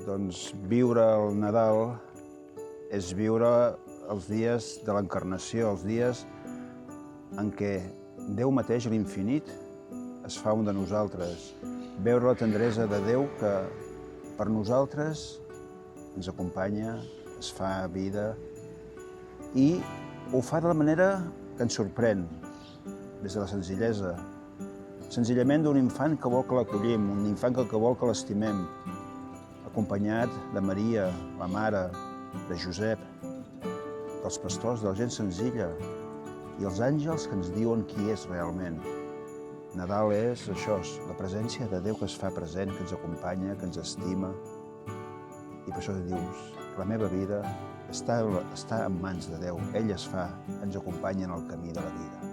Doncs viure el Nadal és viure els dies de l'encarnació, els dies en què Déu mateix, l'infinit, es fa un de nosaltres. Veure la tendresa de Déu que per nosaltres ens acompanya, es fa vida i ho fa de la manera que ens sorprèn, des de la senzillesa. Senzillament d'un infant que vol que l'acollim, un infant que vol que l'estimem, acompanyat de Maria, la mare, de Josep, dels pastors, de la gent senzilla i els àngels que ens diuen qui és realment. Nadal és això, la presència de Déu que es fa present, que ens acompanya, que ens estima. I per això dius, la meva vida està en mans de Déu. Ell es fa, ens acompanya en el camí de la vida.